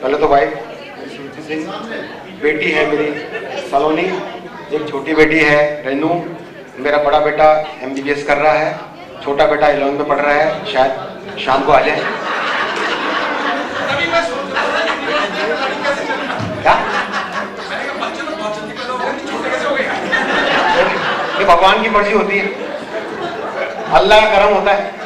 पहले तो वाइफ श्रुति सिंह, बेटी है मेरी सलोनी, एक छोटी बेटी है रेनू, मेरा बड़ा बेटा MBBS कर रहा है, छोटा बेटा 11वीं में पढ़ रहा है, शायद शाम को आ जाए। क्या? ये भगवान की मर्जी होती है, अल्लाह का करम होता है।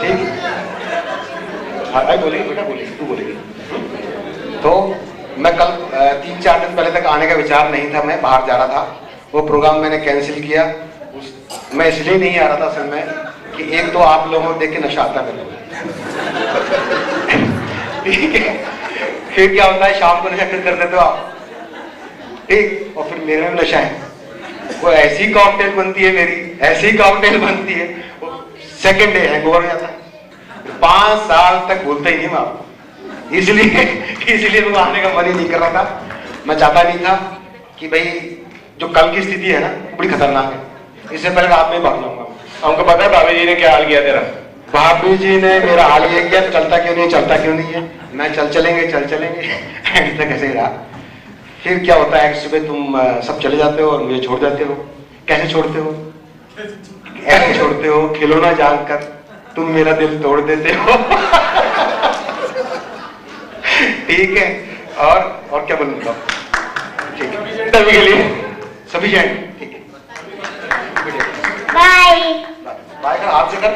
ठीक, हाँ बोलेगी बेटा, बोलेगी, तू बोलेगी। तो मैं कल 3-4 दिन पहले तक आने का विचार नहीं था, मैं बाहर जा रहा था, वो प्रोग्राम मैंने कैंसिल किया। मैं इसलिए नहीं आ रहा था असल में कि एक तो आप लोगों को देख के नशा आता मेरे, ठीक है, फिर क्या होता है शाम को नशा फिर कर देते हो आप, ठीक, और फिर मेरे में नशा है, वो ऐसी कॉकटेल बनती है मेरी, ऐसी कॉकटेल बनती है, वो सेकेंड डे हैंगओवर हो जाता है, 5 साल तक भूलता ही नहीं मैं आपको, इसलिए वो आने का मन ही नहीं कर रहा था। मैं चाहता नहीं था कि भाई जो कल की स्थिति है ना बड़ी खतरनाक है, इससे पहले रात में ही भाग जाऊंगा। हमको पता है भाभी जी ने क्या हाल किया तेरा। भाभी जी ने मेरा हाल ये किया, तो चलता क्यों नहीं, चलता क्यों नहीं है, मैं चल चलेंगे एंड तक ऐसे ही रहा। फिर क्या होता है, सुबह तुम सब चले जाते हो और मुझे छोड़ जाते हो। कैसे छोड़ते हो? ऐसे छोड़ते हो, खिलौना जानकर तुम मेरा दिल तोड़ देते हो। ठीक है, और क्या बनूंगा, ठीक है, तभी के लिए सफिशिएंट, ठीक है, बाय बाय कर, आपसे कर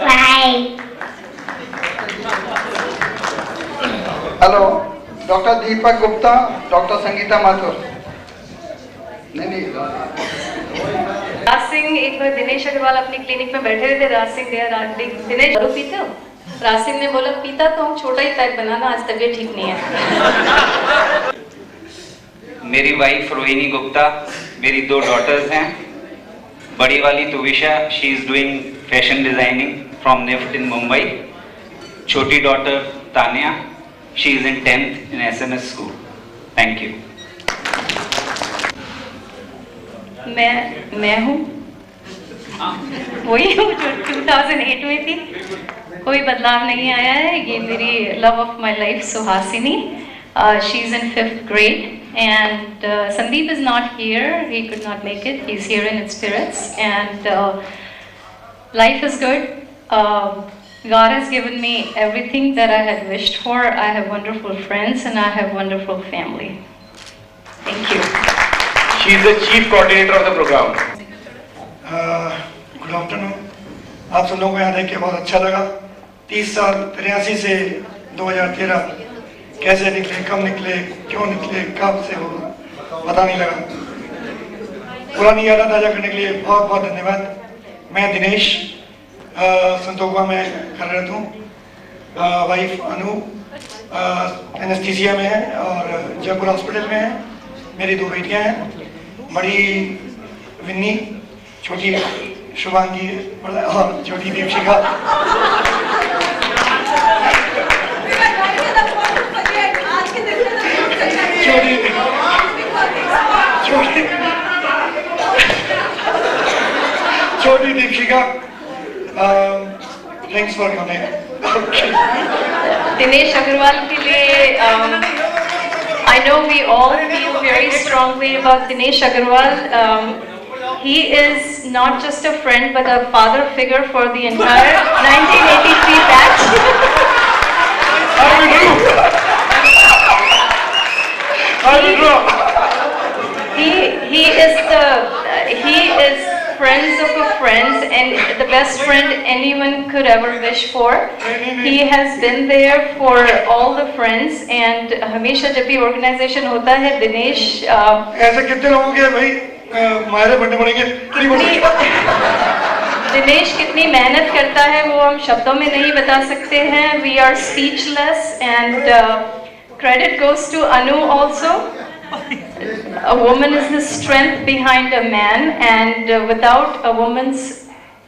bye. Hello, doctor Deepak Gupta, doctor Sangeeta Mathur. नहीं राज सिंह, एक बार दिनेश अग्रवाल अपनी क्लिनिक में बैठे हुए थे, राज सिंह दिनेश दारू पीते हो? राज सिंह ने बोला पीता तो हम छोटा ही पैक बनाना, आज तबीयत ठीक नहीं है। मेरी वाइफ रोहिणी गुप्ता, मेरी 2 डॉटर्स हैं, बड़ी वाली Tuvisha, she is doing fashion designing from NIFT in Mumbai, छोटी daughter Tania, she is in 10th in SMS school. Thank you. मैं हूँ, वही हूँ जो 2008 में थी, कोई बदलाव नहीं आया है। ये मेरी love of my life Suhasini, she is in 5th grade, and Sandeep is not here, he could not make it, he's here in spirits, and life is good. God has given me everything that I had wished for. I have wonderful friends and I have wonderful family. Thank you. She is the chief coordinator of the program. Good afternoon. आप सब लोगों को यहाँ देख के बहुत अच्छा लगा। 30 साल 83 से 2013 कैसे निकले, कब निकले, क्यों निकले, कब से होगा पता नहीं लगा। पुरानी यादें ताज़ा करने के लिए बहुत बहुत धन्यवाद। मैं दिनेश, संतोखा में कार्यरत हूँ, वाइफ अनु एनेस्थीसिया में है और जयपुर हॉस्पिटल में है। मेरी 2 बेटियाँ हैं, बड़ी विन्नी, छोटी शुभांगी और छोटी दीपशिखा। छोटी Deepshikha, thanks for coming. Dinesh Agarwal के लिए I know we all feel very strongly about Dinesh Agarwal. He is not just a friend but a father figure for the entire 1983 batch. He is friends of a friends and the best friend anyone could ever wish for. He has been there for all the friends and हमेशा जब भी organization होता है दिनेश ऐसे कितने लोगों के भाई मायरे बढ़ने पड़ेंगे। दिनेश कितनी मेहनत करता है वो हम शब्दों में नहीं बता सकते हैं। We are speechless and credit goes to Anu also. A woman is the strength behind a man, and without a woman's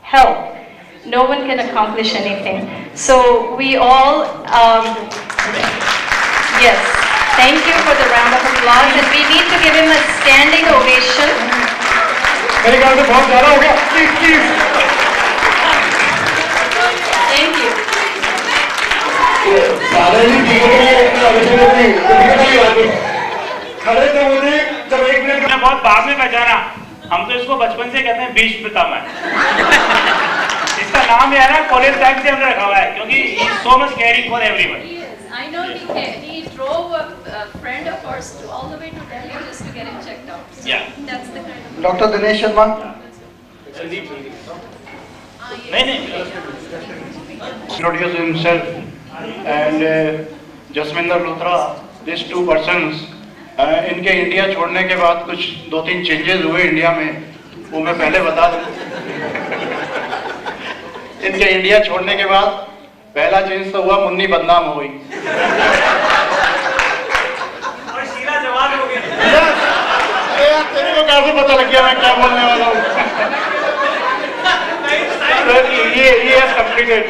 help, no one can accomplish anything. So we all, yes, thank you for the round of applause, and we need to give him a standing ovation. मेरे ख्याल से बहुत ज़्यादा हो गया। Please. Thank खड़े थे वो थे जब 1 मिनट मैं बहुत बाद में पहचाना, हम तो इसको बचपन से कहते हैं बीच पितामह। इसका नाम है ना कॉलेज टाइम से हमने रखा हुआ है क्योंकि he is so much caring for everyone. I know he drove a friend of ours to all the way to Delhi just to get him checked out. So Yeah. that's the kind of. Doctor Dinesh Sharma, नहीं introduce himself and Jasminder Luthra, these two persons, इनके India छोड़ने के बाद कुछ 2-3 changes हुए India में, वो मैं पहले बता दूं। इनके इंडिया छोड़ने के बाद पहला चेंज तो हुआ, मुन्नी बदनाम हो गई। और शीला जवान हो गई। अरे यार, तेरे को कैसे पता लग गया मैं क्या बोलने वाला हूँ? ये कंप्लीटेड।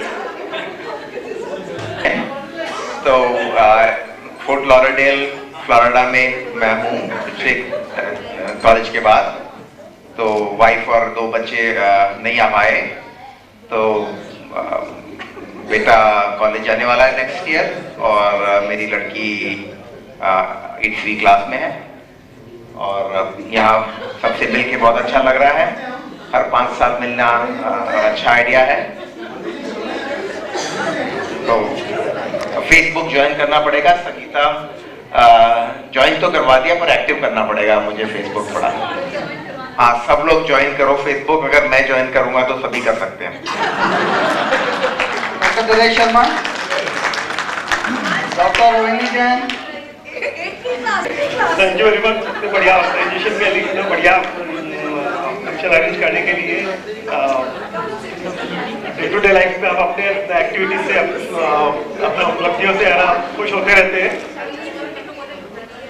तो फोर्ट लॉरेडेल फ्लोरिडा में मैं हूँ पिछले कॉलेज के बाद। तो वाइफ और 2 बच्चे नहीं आ पाए, तो बेटा कॉलेज जाने वाला है नेक्स्ट ईयर और मेरी लड़की 8वीं क्लास में है। और यहाँ सबसे मिल के बहुत अच्छा लग रहा है। हर 5 साल मिलना अच्छा आइडिया है। तो फेसबुक ज्वाइन करना पड़ेगा। संगीता ज्वाइन तो करवा दिया पर एक्टिव करना पड़ेगा मुझे फेसबुक थोड़ा। हाँ, सब लोग ज्वाइन करो फेसबुक। अगर मैं ज्वाइन करूंगा तो सभी कर सकते हैं। Doctor Dinesh Sharma, doctor Rohini Jain, thank you very much. सबसे बढ़िया ऑर्गेनाइजेशन के लिए, बढ़िया फंक्शन अरेंज करने के लिए। डे टू डे लाइफ में आप अपने एक्टिविटीज से अपने उपलब्धियों से है ना खुश होते रहते हैं,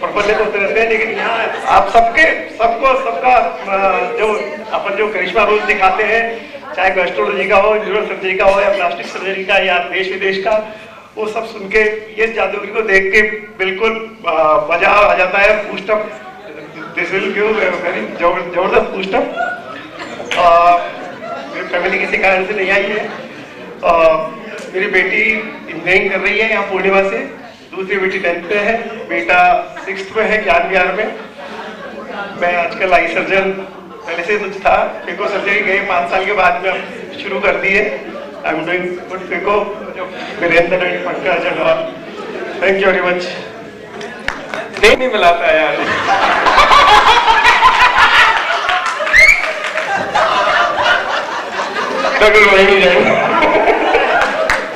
प्रफुल्लित होते रहते हैं। लेकिन यहाँ आप सबका जो अपन जो करिश्मा रोज दिखाते हैं, चाहे गैस्ट्रोलॉजी का हो, न्यूरो सर्जरी का हो या प्लास्टिक सर्जरी का या देश विदेश का, वो सब सुन के ये जादूगरी को देख के बिल्कुल मजा आ जाता है। Boost up, this will give very जबरदस्त बूस्टअप। मेरी फैमिली किसी कारण से नहीं आई है। मेरी बेटी इंजीनियरिंग कर रही है यहाँ पूर्णिमा से, दूसरी बेटी 10th में है, बेटा 6th में है ज्ञान विहार में। मैं आजकल आई सर्जन पहले से कुछ था, फेको सर्जरी गए 5 साल के बाद में अब शुरू कर दी है। आई एम डूइंग गुड फेको, Virendra and Pankaj and all. Thank you very much. नहीं मिलाता है यार।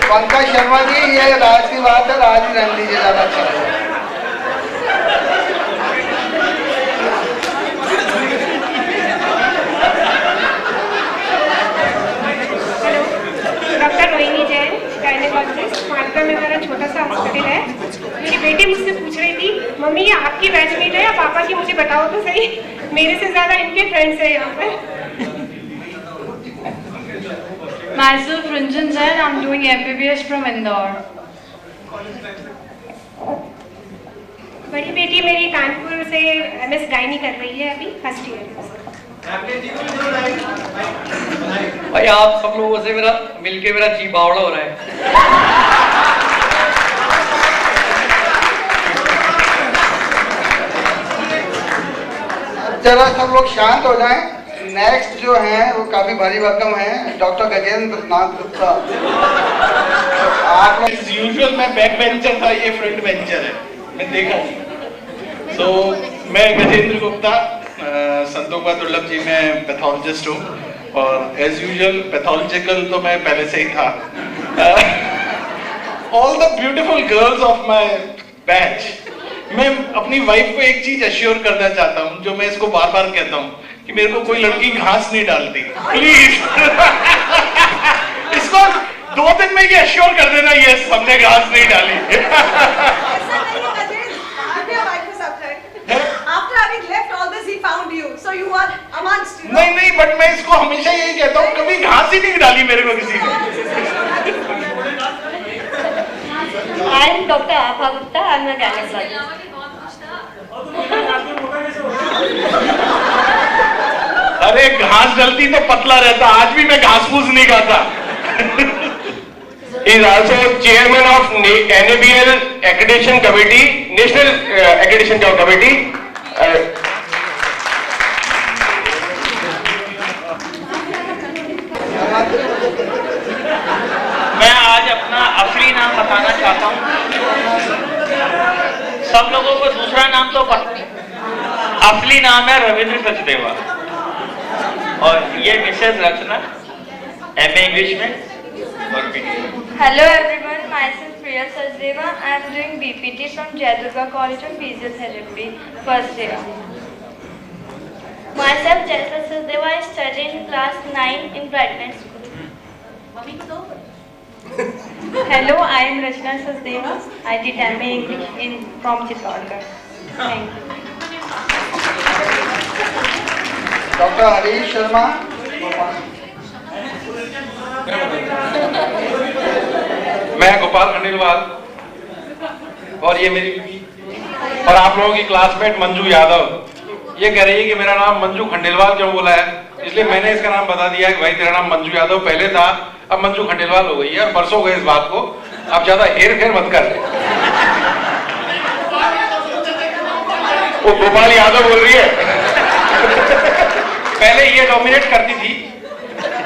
पंकज शर्मा जी, ये राज की बात है, राज ही रंग दीजिए, ज्यादा अच्छा लगेगा। डॉक्टर रोहिणी जैन, गायनेकोलॉजिस्ट, मालवा में मेरा छोटा सा हॉस्पिटल है। मेरी बेटी मुझसे पूछ रही थी, मम्मी ये आपकी बैचमेट है या पापा की, मुझे बताओ तो सही। मेरे से ज्यादा इनके फ्रेंड्स हैं यहाँ पे। Myself Ranjan Jain, I'm doing MBBS from Indore. बड़ी बेटी मेरी कानपुर से MS गायनी कर रही है, अभी फर्स्ट ईयर है। भाई आप सब लोगों से मेरा मिलके मेरा जी बावड़ा हो रहा है। जरा सब लोग शांत हो जाएं। नेक्स्ट जो हैं वो काफी भारी भरकम हैं, डॉक्टर गजेंद्र नाथ गुप्ता। आप लोग As usual मैं बैक बेंचर था, ये फ्रंट बेंचर है, मैं देखा नहीं। तो मैं गजेंद्र गुप्ता, संतोषा दुर्लभ जी में पैथोलॉजिस्ट हूँ और एज यूजुअल पैथोलॉजिकल तो मैं पहले से ही था। All the beautiful girls of my batch, मैं अपनी वाइफ को एक चीज अश्योर करना चाहता हूँ, जो मैं इसको बार बार कहता हूँ कि मेरे को कोई लड़की घास नहीं डालती, प्लीज। इसको 2 दिन में ये अश्योर कर देना, यस हमने घास नहीं डाली। नहीं, बट मैं इसको हमेशा यही कहता हूँ, कभी घास ही नहीं डाली मेरे को किसी ने। I am Dr. Abha Gupta. I am a gynecologist. अरे घास डलती तो पतला रहता, आज भी मैं घास फूस नहीं खाता। He is also chairman of NABL Accreditation Committee, National Accreditation Committee. मैं आज अपना असली नाम बताना चाहता हूँ। सब लोगों को दूसरा नाम तो असली नाम है रविंद्र सचदेवा और ये मिसेस रचना MA इंग्लिश में और Hello everyone, myself Priya Sachdeva. I am doing BPT from Jayadurga College of Physiotherapy, first year. Myself Jaisa Sachdeva, I study in class 9 in Brightline School. Hello, I am Rachna Sachdeva. I did MA English from Chittorgarh. Thank you. Dr. Harish Sharma. मैं गोपाल खंडेलवाल और ये मेरी बीवी और आप लोगों की classmate Manju Yadav ये कह रही है कि मेरा नाम मंजू खंडेलवाल क्यों बोला है, इसलिए मैंने इसका नाम बता दिया है कि भाई तेरा नाम मंजू यादव पहले था, अब मंजू खंडेलवाल हो गई है और बरसों गए इस बात को, अब ज्यादा हेर फेर मत कर। वो गोपाल यादव बोल रही है। पहले ये डोमिनेट करती थी,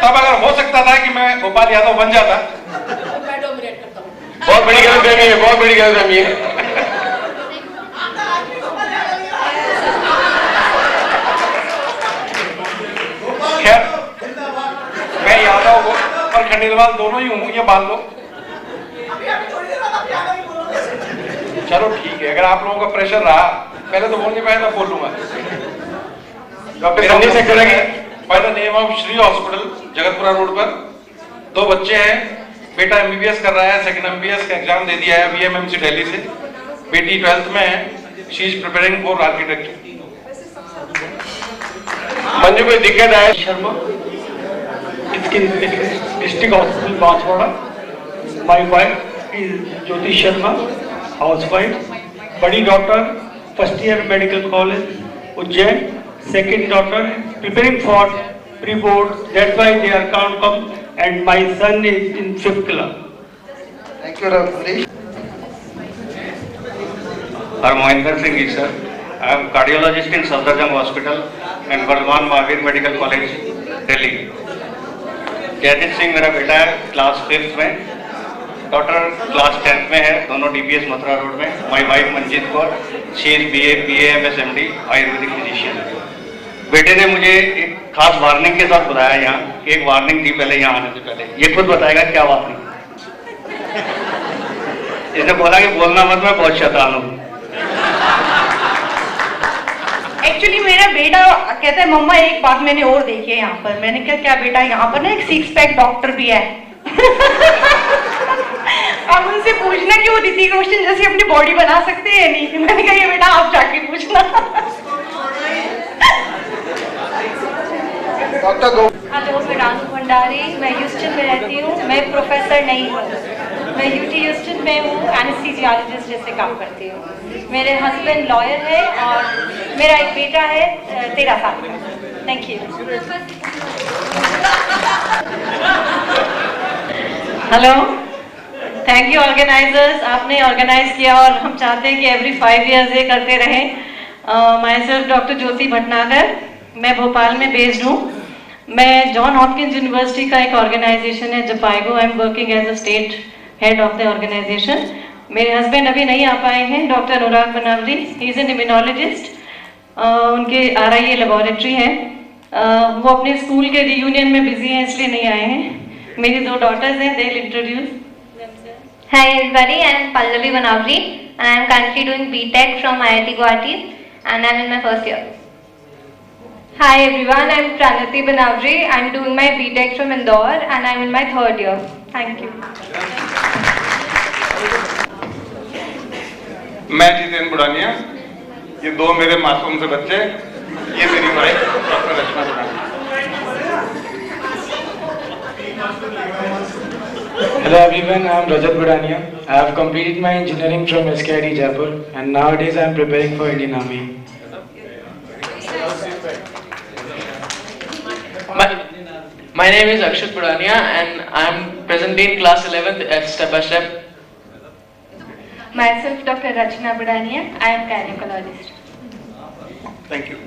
तब अगर हो सकता था कि मैं गोपाल यादव बन जाता। बहुत बड़ी गलतफहमी है, बहुत बड़ी गलतफहमी है। खैर मैं यादव और खंडेलवाल दोनों ही हूँ, ये मान लो। चलो ठीक है, अगर आप लोगों का प्रेशर रहा, पहले तो बोल नहीं पाया तो बोल लूंगा। Doctor Sanjay sector by the name of Shri hospital Jagatpura road पर 2 बच्चे हैं। बेटा MBBS कर रहा है, सेकंड MBBS का एग्जाम दे दिया है VMMC दिल्ली से। बेटी 12th में है, she is preparing for architecture. Manju कोई दिक्कत है? शर्मा, इसके district hospital Banswara. My wife is Jyoti Sharma, housewife. बड़ी daughter first year medical college Ujjain, second daughter preparing for pre-board, that's why they are can't come, and my son is in 5th class. Thank you, Harish. Harmohinder Singh ji sir, I am cardiologist in Safdarjung Hospital and Bardhaman Mahavir Medical College, Delhi. Jaideep Singh मेरा बेटा है, class 5th में। Daughter class 10th में है, दोनों DPS Mathura road में। My wife Manjeet Kaur, she is BA MS MD Ayurvedic physician. बेटे ने मुझे एक खास वार्निंग के साथ बुलाया यहाँ, एक वार्निंग थी पहले यहाँ आने से पहले। ये खुद बताएगा क्या वार्निंग। इसने बोला कि बोलना मत, मैं बहुत शैतान हूँ। एक्चुअली मेरा बेटा कहता है मम्मा एक बात मैंने और देखी है यहाँ पर। मैंने कहा क्या बेटा, यहाँ पर ना एक 6 पैक डॉक्टर भी है। अब उनसे पूछना कि वो ऋतिक रोशन जैसी अपनी बॉडी बना सकते हैं या नहीं। मैंने कहा ये बेटा आप जाके पूछना। हेलो, मैं रानू भंडारी, मैं ह्यूस्टन में रहती हूँ। मैं प्रोफेसर नहीं हूँ, मैं UT ह्यूस्टन में हूँ, एनेस्थीसियोलॉजिस्ट जैसे काम करती हूँ। मेरे हस्बैंड लॉयर है और मेरा एक बेटा है 13 साल का। Thank you. Hello, thank you organizers, आपने ऑर्गेनाइज किया और हम चाहते हैं कि एवरी 5 years ये करते रहें। माय सेल्फ डॉक्टर ज्योति भटनागर, मैं भोपाल में बेस्ड हूँ। मैं जॉन हॉपकिंस यूनिवर्सिटी का एक ऑर्गेनाइजेशन है Japaigo, I am working as a state head of the organization. मेरे हस्बैंड अभी नहीं आ पाए हैं, doctor Anurag Banawari, he is an immunologist. उनके RIA लेबोरेटरी है। वो अपने स्कूल के रियूनियन में बिजी हैं इसलिए नहीं आए हैं। मेरी 2 daughters हैं, they will introduce. Hi everybody, I am Pallavi Banavri and I am currently doing BTech from IIT Guwahati and I am in my first year. Hi everyone, I am Pranati Banavri. I am doing my BTech from Indore and I am in my 3rd year. Thank you. मैं जितेंद्र बुढ़ानिया, ये 2 मेरे मासूम से बच्चे, ये मेरी wife doctor Rachna Budhania. Hello everyone, I am Rajat Budania. I have completed my engineering from SKIT Jaipur and nowadays I am preparing for Indian Army. My name is Akshat Purania and I am presently in class 11th at Step by Step. Myself, Dr. Rachna Budania. I am gynecologist. Thank you.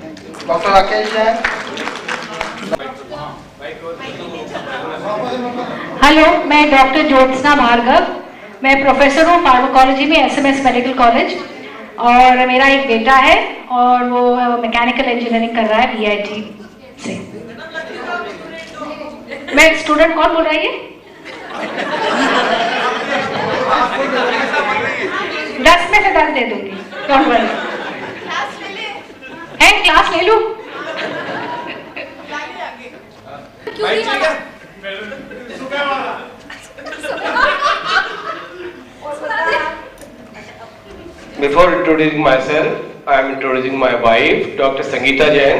Dr. Rakesh Jain. Hello, मैं doctor Jyotsna Bhargava, मैं professor हूँ pharmacology में SMS medical college, और मेरा एक बेटा है और वो मैकेनिकल इंजीनियरिंग कर रहा है VIT से। मैं स्टूडेंट, कौन बोल रहा है ये? 10 में से 10 दे दूंगी, डोंट वरी। है क्लास ले लूं? Before introducing myself, I am introducing my wife, Dr. Sangeeta Jain.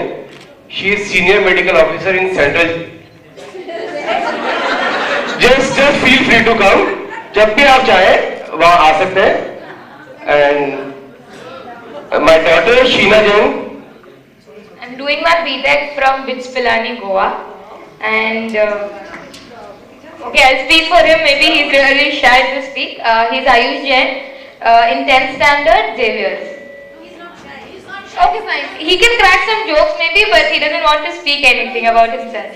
She is Senior Medical Officer in Central. Just feel free to come. जब भी आप चाहें वहाँ आ सकते हैं. And my daughter Sheena Jain. I'm doing my BTech from BITS Pilani, Goa, and okay, I'll speak for him. Maybe he's really shy to speak. He's Ayush Jain, in 10th standard, Xavier's. Okay, fine. He can crack some jokes maybe, but he doesn't want to speak anything about himself.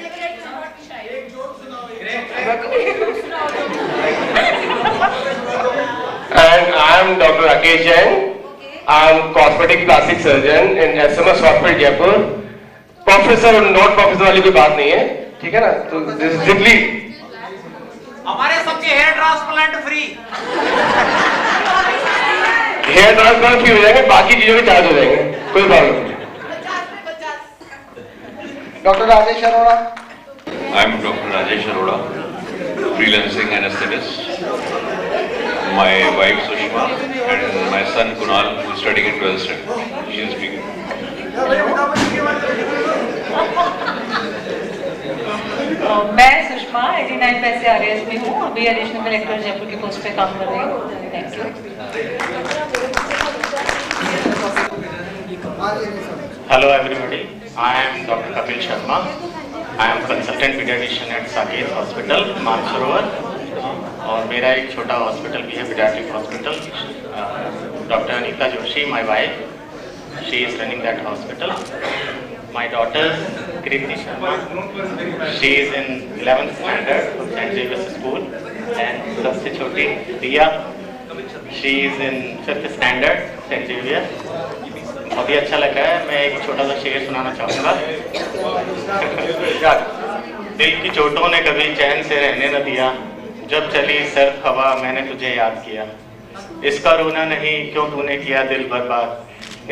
And I am Dr. Rakesh Jain. I am cosmetic plastic surgeon in SMS Hospital Jaipur. Professor और not professor वाली कोई बात नहीं है, ठीक है ना? तो this is strictly हमारे सबके hair transplant free. Hair transplant free हो जाएंगे, बाकी चीजों के चार्ज हो जाएंगे, कोई प्रॉब्लम नहीं। Doctor Rajesh Arora. I am Dr. Rajesh Arora, freelancing anesthetist. My wife Sushma and my son Kunal, who is studying in 12th standard. She is speaking. मैं सुषमा 89 पैसे RAS में हूँ, अभी एडिशनल कलेक्टर जयपुर की पोस्ट पे काम कर रही हूँ। Thank you. Hello everybody, I am Dr. Kapil Sharma. I am consultant pediatrician at Saket Hospital, Mansarovar, और मेरा एक छोटा हॉस्पिटल भी है, pediatric hospital. Dr. Anita Joshi, my wife, she is running that hospital. My daughter Kriti Sharma, she is in 11th standard of St. Xavier's School, and सबसे छोटी Diya, she is in 5th standard St. Xavier. बहुत ही अच्छा लगा है। मैं एक छोटा सा शेर सुनाना चाहूँगा। दिल की चोटों ने कभी चैन से रहने न दिया, जब चली सर्द हवा मैंने तुझे याद किया। इसका रोना नहीं क्यों तूने किया दिल बर्बाद,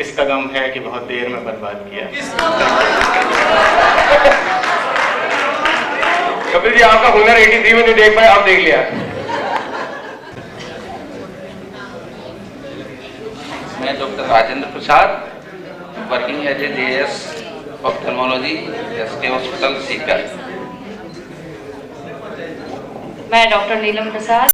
इसका गम है कि बहुत देर में बर्बाद किया। कपिल जी, आपका हुनर 83 में नहीं देख पाए, आप देख लिया। मैं doctor Rajendra Prasad, working as a JS ophthalmology SK hospital Sikar. मैं डॉक्टर नीलम प्रसाद,